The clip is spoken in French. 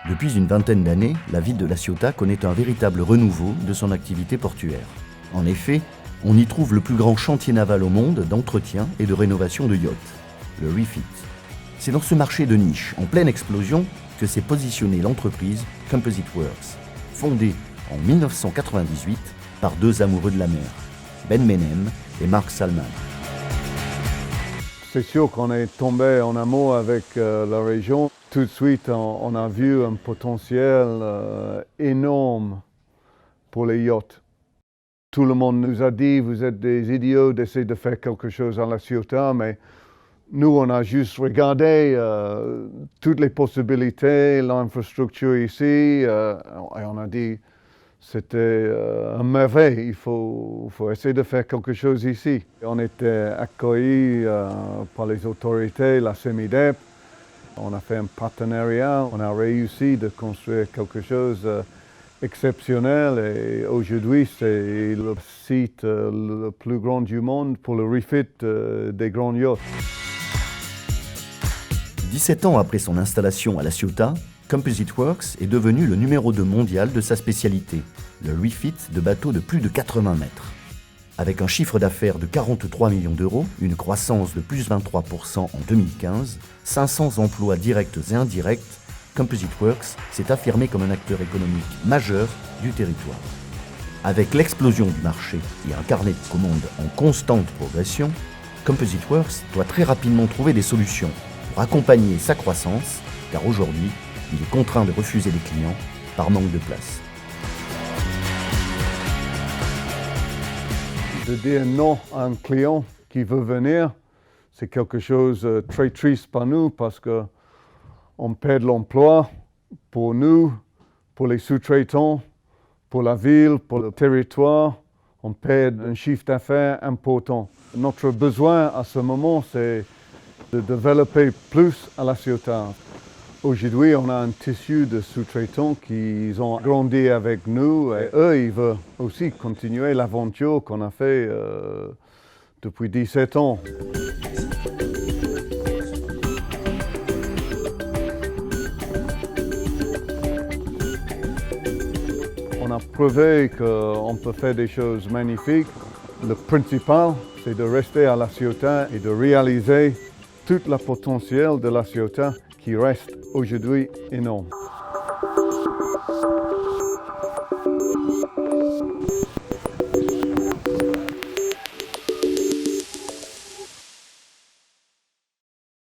Depuis une vingtaine d'années, la ville de La Ciotat connaît un véritable renouveau de son activité portuaire. En effet, on y trouve le plus grand chantier naval au monde d'entretien et de rénovation de yachts, le Refit. C'est dans ce marché de niche, en pleine explosion, que s'est positionnée l'entreprise Composite Works, fondée en 1998 par deux amoureux de la mer, Ben Menem et Mark Salman. C'est sûr qu'on est tombé en amour avec la région. Tout de suite, on a vu un potentiel énorme pour les yachts. Tout le monde nous a dit, vous êtes des idiots d'essayer de faire quelque chose à La Ciotat, mais nous, on a juste regardé toutes les possibilités, l'infrastructure ici, et on a dit, c'était un merveille, il faut essayer de faire quelque chose ici. On était accueillis par les autorités, la CEMIDEP. On a fait un partenariat, on a réussi de construire quelque chose exceptionnel et aujourd'hui c'est le site le plus grand du monde pour le refit des grands yachts. 17 ans après son installation à La Ciotat, Composite Works est devenu le numéro 2 mondial de sa spécialité, le refit de bateaux de plus de 80 mètres. Avec un chiffre d'affaires de 43 millions d'euros, une croissance de plus 23% en 2015, 500 emplois directs et indirects, Composite Works s'est affirmé comme un acteur économique majeur du territoire. Avec l'explosion du marché et un carnet de commandes en constante progression, Composite Works doit très rapidement trouver des solutions pour accompagner sa croissance, car aujourd'hui, il est contraint de refuser des clients par manque de place. De dire non à un client qui veut venir, c'est quelque chose de très triste pour nous parce qu'on perd l'emploi pour nous, pour les sous-traitants, pour la ville, pour le territoire. On perd un chiffre d'affaires important. Notre besoin à ce moment, c'est de développer plus à La Ciotat. Aujourd'hui, on a un tissu de sous-traitants qui ont grandi avec nous et eux, ils veulent aussi continuer l'aventure qu'on a fait depuis 17 ans. On a prouvé qu'on peut faire des choses magnifiques. Le principal, c'est de rester à La Ciotat et de réaliser tout le potentiel de La Ciotat qui reste aujourd'hui énorme.